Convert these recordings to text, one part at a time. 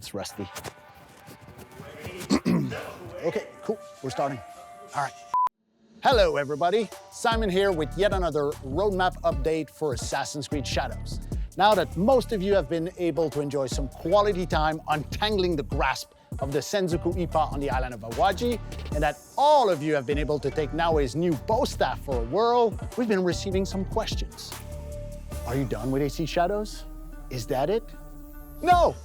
It's rusty. Okay, cool, we're starting. All right. Hello, everybody. Simon here with yet another roadmap update for Assassin's Creed Shadows. Now that most of you have been able to enjoy some quality time untangling the grasp of the Senzoku Ippa on the island of Awaji, and that all of you have been able to take Naoe's new bow staff for a whirl, we've been receiving some questions. Are you done with AC Shadows? Is that it? No,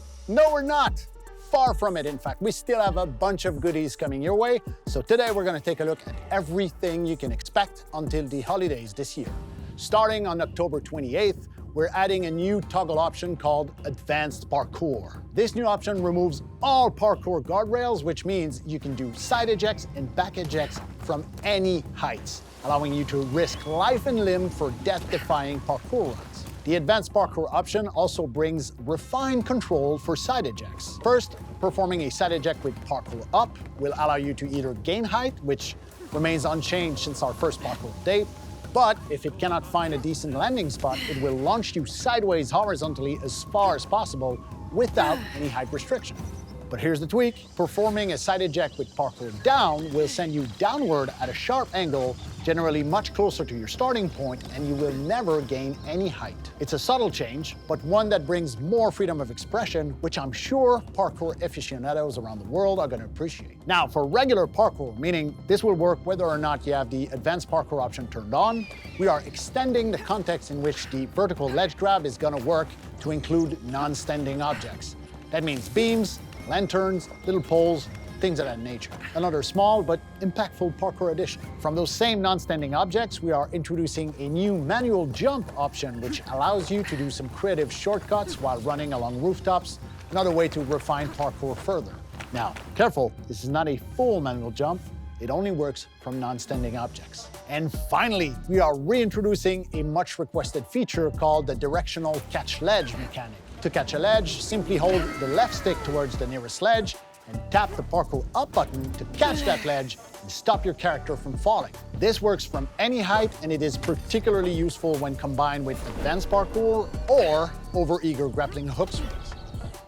we're not. Far from it, in fact. We still have a bunch of goodies coming your way, so today we're gonna take a look at everything you can expect until the holidays this year. Starting on October 28th, we're adding a new toggle option called Advanced Parkour. This new option removes all parkour guardrails, which means you can do side ejects and back ejects from any heights, allowing you to risk life and limb for death-defying parkour runs. The Advanced Parkour option also brings refined control for side ejects. First, performing a side eject with Parkour Up will allow you to either gain height, which remains unchanged since our first parkour update, but if it cannot find a decent landing spot, it will launch you sideways horizontally as far as possible without any height restriction. But here's the tweak. Performing a side eject with Parkour Down will send you downward at a sharp angle, generally much closer to your starting point, and you will never gain any height. It's a subtle change, but one that brings more freedom of expression, which I'm sure parkour aficionados around the world are gonna appreciate. Now, for regular parkour, meaning this will work whether or not you have the Advanced Parkour option turned on, we are extending the context in which the vertical ledge grab is gonna work to include non-standing objects. That means beams, lanterns, little poles, things of that nature. Another small but impactful parkour addition. From those same non-standing objects, we are introducing a new manual jump option, which allows you to do some creative shortcuts while running along rooftops, another way to refine parkour further. Now, careful, this is not a full manual jump. It only works from non-standing objects. And finally, we are reintroducing a much requested feature called the directional catch ledge mechanic. To catch a ledge, simply hold the left stick towards the nearest ledge and tap the Parkour Up button to catch that ledge and stop your character from falling. This works from any height, and it is particularly useful when combined with Advanced Parkour or over-eager grappling hook swings.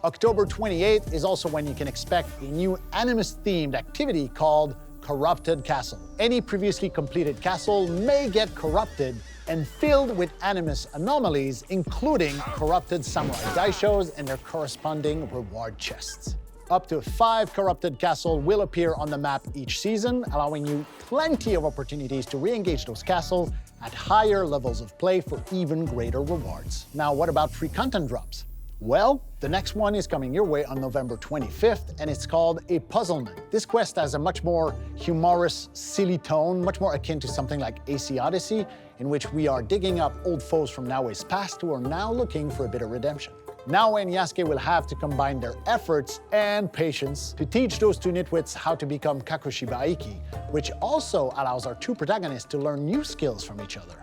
October 28th is also when you can expect a new Animus-themed activity called Corrupted Castle. Any previously completed castle may get corrupted and filled with Animus anomalies, including corrupted samurai daishos and their corresponding reward chests. Up to 5 corrupted castles will appear on the map each season, allowing you plenty of opportunities to re-engage those castles at higher levels of play for even greater rewards. Now, what about free content drops? Well, the next one is coming your way on November 25th, and it's called A Puzzlement. This quest has a much more humorous, silly tone, much more akin to something like AC Odyssey, in which we are digging up old foes from Naoe's past who are now looking for a bit of redemption. Naoe and Yasuke will have to combine their efforts and patience to teach those two nitwits how to become Kakushibaiki, which also allows our two protagonists to learn new skills from each other.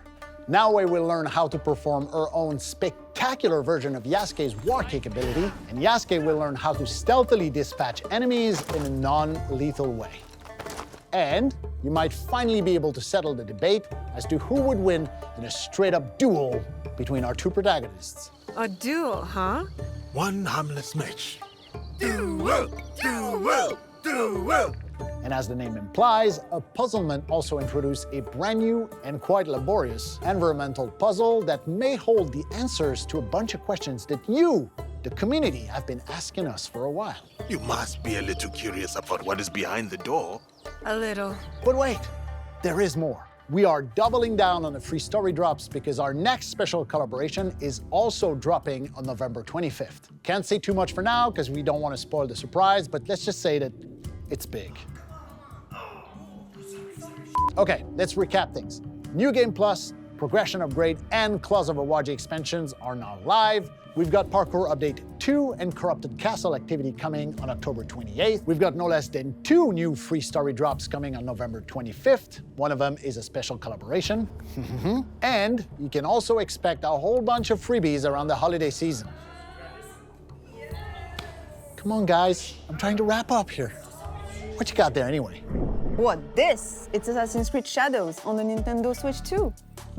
Naoe will learn how to perform her own spectacular version of Yasuke's war capability, and Yasuke will learn how to stealthily dispatch enemies in a non-lethal way. And you might finally be able to settle the debate as to who would win in a straight-up duel between our two protagonists. A duel, huh? One harmless match. Duel! Duel! Duel! And as the name implies, A Puzzlement also introduced a brand new and quite laborious environmental puzzle that may hold the answers to a bunch of questions that you, the community, have been asking us for a while. You must be a little curious about what is behind the door. A little. But wait, there is more. We are doubling down on the free story drops because our next special collaboration is also dropping on November 25th. Can't say too much for now because we don't want to spoil the surprise, but let's just say that it's big. Okay, let's recap things. New Game Plus, Progression Upgrade, and Claws of Awaji expansions are now live. We've got Parkour Update 2 and Corrupted Castle activity coming on October 28th. We've got no less than 2 new free story drops coming on November 25th. One of them is a special collaboration. And you can also expect a whole bunch of freebies around the holiday season. Come on, guys. I'm trying to wrap up here. What you got there anyway? What, this? It's Assassin's Creed Shadows on the Nintendo Switch 2.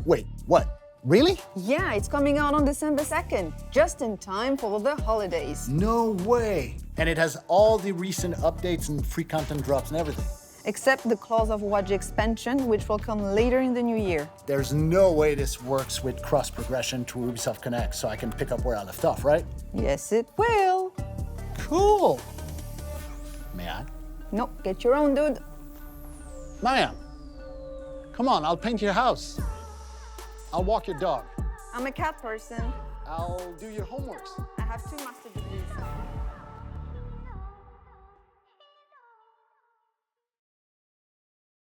Wait, what? Really? Yeah, it's coming out on December 2nd, just in time for the holidays. No way. And it has all the recent updates and free content drops and everything. Except the Claws of Wadji expansion, which will come later in the new year. There's no way this works with cross progression to Ubisoft Connect, so I can pick up where I left off, right? Yes, it will. Cool. May I? No, get your own, dude. Maya, come on, I'll paint your house. I'll walk your dog. I'm a cat person. I'll do your homeworks. I have 2 master degrees.